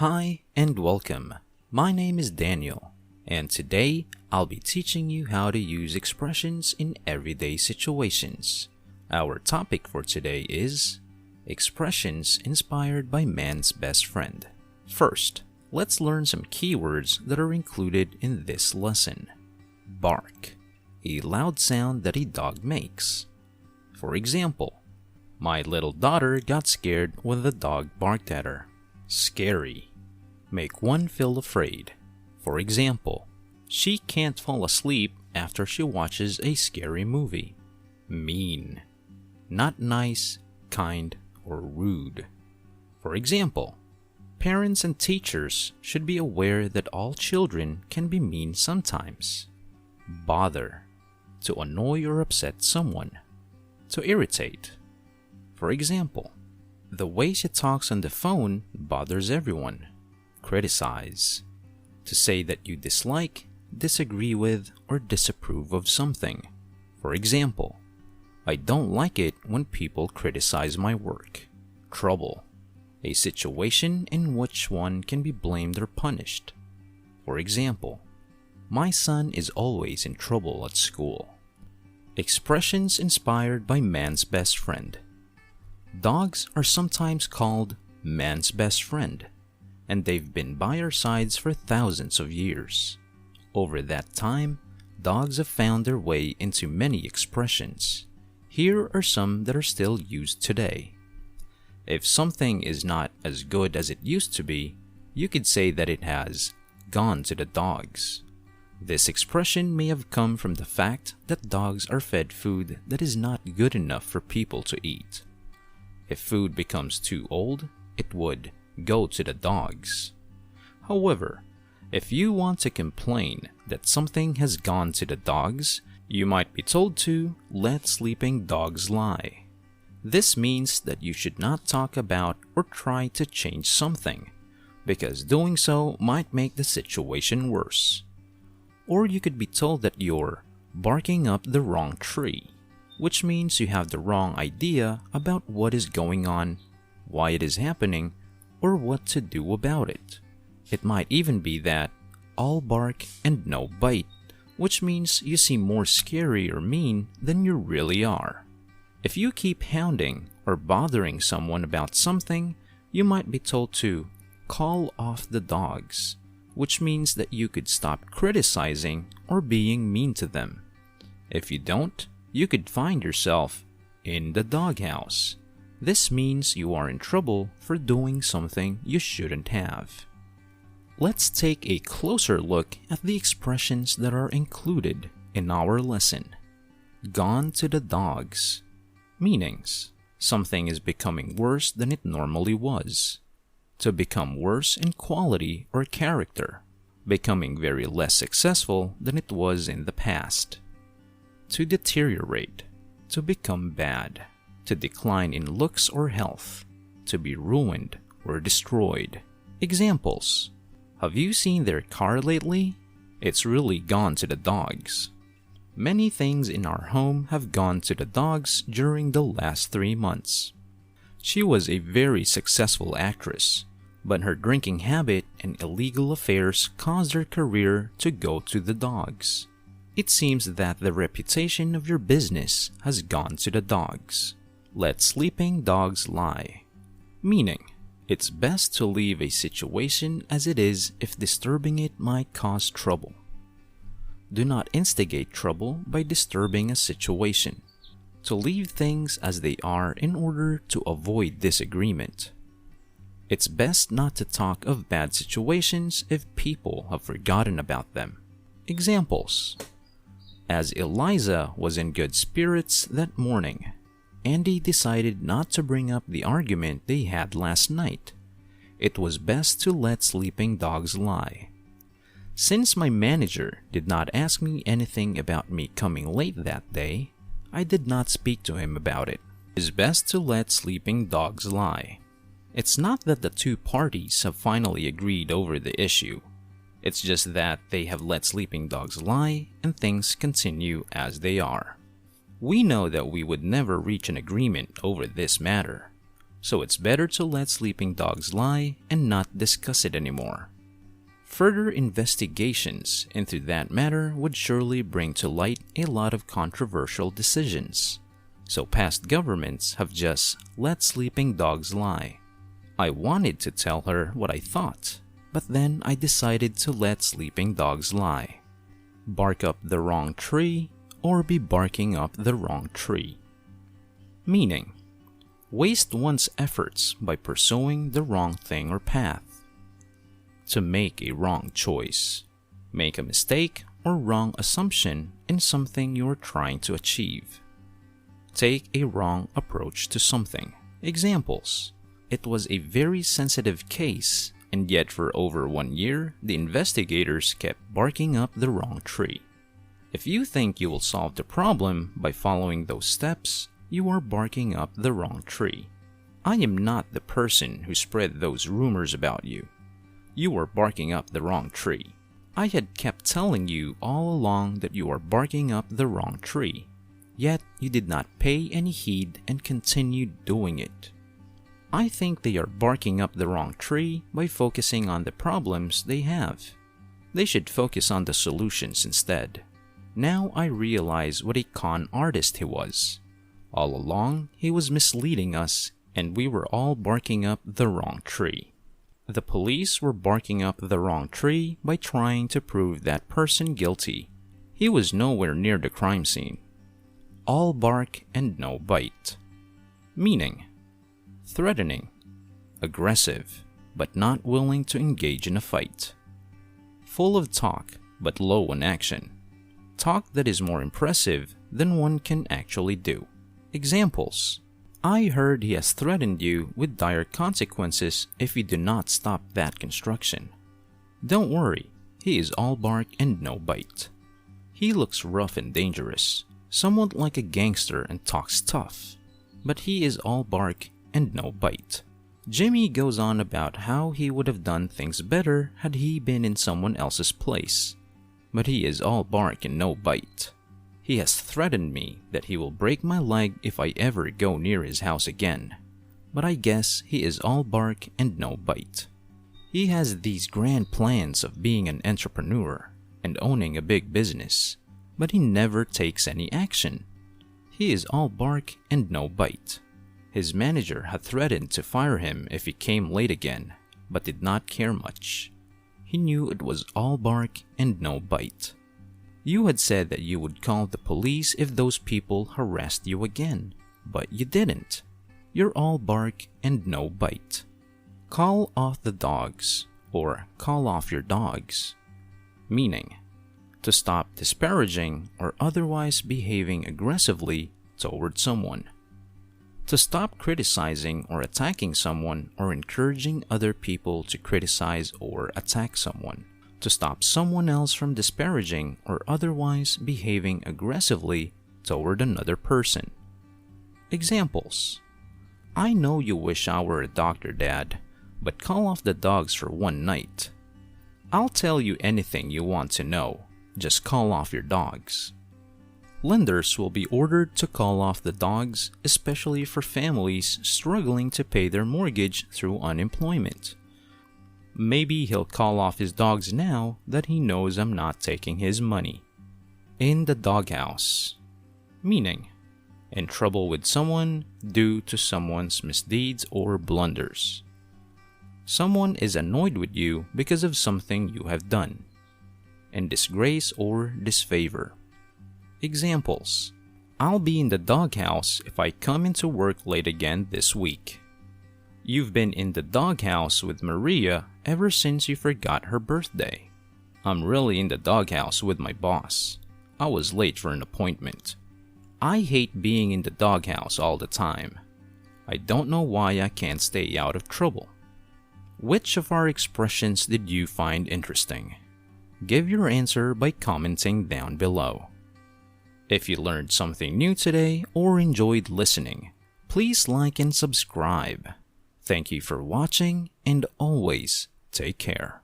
Hi and welcome. My name is Daniel, and today I'll be teaching you how to use expressions in everyday situations. Our topic for today is expressions inspired by man's best friend. First, let's learn some keywords that are included in this lesson. Bark, a loud sound that a dog makes. For example, my little daughter got scared when the dog barked at her. Scary, make one feel afraid. For example, she can't fall asleep after she watches a scary movie. Mean, not nice, kind, or rude. For example, parents and teachers should be aware that all children can be mean sometimes. Bother, to annoy or upset someone. To irritate. For example, the way she talks on the phone bothers everyone. Criticize, to say that you dislike, disagree with, or disapprove of something. For example, I don't like it when people criticize my work. Trouble, a situation in which one can be blamed or punished. For example, my son is always in trouble at school. Expressions inspired by man's best friend. Dogs are sometimes called man's best friend, and they've been by our sides for thousands of years. Over that time, dogs have found their way into many expressions. Here are some that are still used today. If something is not as good as it used to be, you could say that it has gone to the dogs. This expression may have come from the fact that dogs are fed food that is not good enough for people to eat. If food becomes too old, it would go to the dogs. However, if you want to complain that something has gone to the dogs, you might be told to let sleeping dogs lie. This means that you should not talk about or try to change something, because doing so might make the situation worse. Or you could be told that you're barking up the wrong tree, which means you have the wrong idea about what is going on, why it is happening, or what to do about it. It might even be that all bark and no bite, which means you seem more scary or mean than you really are. If you keep hounding or bothering someone about something, you might be told to call off the dogs, which means that you could stop criticizing or being mean to them. If you don't, you could find yourself in the doghouse. This means you are in trouble for doing something you shouldn't have. Let's take a closer look at the expressions that are included in our lesson. Gone to the dogs. Meanings: something is becoming worse than it normally was. To become worse in quality or character. Becoming very less successful than it was in the past. To deteriorate, to become bad, to decline in looks or health, to be ruined or destroyed. Examples: have you seen their car lately? It's really gone to the dogs. Many things in our home have gone to the dogs during the last 3 months. She was a very successful actress, but her drinking habit and illegal affairs caused her career to go to the dogs. It seems that the reputation of your business has gone to the dogs. Let sleeping dogs lie. Meaning, it's best to leave a situation as it is if disturbing it might cause trouble. Do not instigate trouble by disturbing a situation. To leave things as they are in order to avoid disagreement. It's best not to talk of bad situations if people have forgotten about them. Examples: as Eliza was in good spirits that morning, Andy decided not to bring up the argument they had last night. It was best to let sleeping dogs lie. Since my manager did not ask me anything about me coming late that day, I did not speak to him about it. It is best to let sleeping dogs lie. It's not that the two parties have finally agreed over the issue. It's just that they have let sleeping dogs lie and things continue as they are. We know that we would never reach an agreement over this matter. so it's better to let sleeping dogs lie and not discuss it anymore. Further investigations into that matter would surely bring to light a lot of controversial decisions. So past governments have just let sleeping dogs lie. I wanted to tell her what I thought, but then I decided to let sleeping dogs lie. Bark up the wrong tree or be barking up the wrong tree. Meaning, waste one's efforts by pursuing the wrong thing or path. To make a wrong choice, make a mistake or wrong assumption in something you are trying to achieve. Take a wrong approach to something. Examples: it was a very sensitive case, and yet for over 1 year, the investigators kept barking up the wrong tree. If you think you will solve the problem by following those steps, you are barking up the wrong tree. I am not the person who spread those rumors about you. You are barking up the wrong tree. I had kept telling you all along that you are barking up the wrong tree, yet you did not pay any heed and continued doing it. I think they are barking up the wrong tree by focusing on the problems they have. They should focus on the solutions instead. Now I realize what a con artist he was. All along, he was misleading us, and we were all barking up the wrong tree. The police were barking up the wrong tree by trying to prove that person guilty. He was nowhere near the crime scene. All bark and no bite. Meaning, threatening, aggressive, but not willing to engage in a fight. Full of talk, but low in action. Talk that is more impressive than one can actually do. Examples: I heard he has threatened you with dire consequences if you do not stop that construction. Don't worry, he is all bark and no bite. He looks rough and dangerous, somewhat like a gangster, and talks tough, but he is all bark and no bite. Jimmy goes on about how he would have done things better had he been in someone else's place, but he is all bark and no bite. He has threatened me that he will break my leg if I ever go near his house again, but I guess he is all bark and no bite. He has these grand plans of being an entrepreneur and owning a big business, but he never takes any action. He is all bark and no bite. His manager had threatened to fire him if he came late again, but did not care much. He knew it was all bark and no bite. You had said that you would call the police if those people harassed you again, but you didn't. You're all bark and no bite. Call off the dogs, or call off your dogs. Meaning, to stop disparaging or otherwise behaving aggressively toward someone. To stop criticizing or attacking someone or encouraging other people to criticize or attack someone. To stop someone else from disparaging or otherwise behaving aggressively toward another person. Examples: I know you wish I were a doctor, Dad, but call off the dogs for one night. I'll tell you anything you want to know, just call off your dogs. Lenders will be ordered to call off the dogs, especially for families struggling to pay their mortgage through unemployment. Maybe he'll call off his dogs now that he knows I'm not taking his money. In the doghouse. Meaning, in trouble with someone due to someone's misdeeds or blunders. Someone is annoyed with you because of something you have done. In disgrace or disfavor. Examples: I'll be in the doghouse if I come into work late again this week. You've been in the doghouse with Maria ever since you forgot her birthday. I'm really in the doghouse with my boss. I was late for an appointment. I hate being in the doghouse all the time. I don't know why I can't stay out of trouble. Which of our expressions did you find interesting? Give your answer by commenting down below. If you learned something new today or enjoyed listening, please like and subscribe. Thank you for watching, and always take care.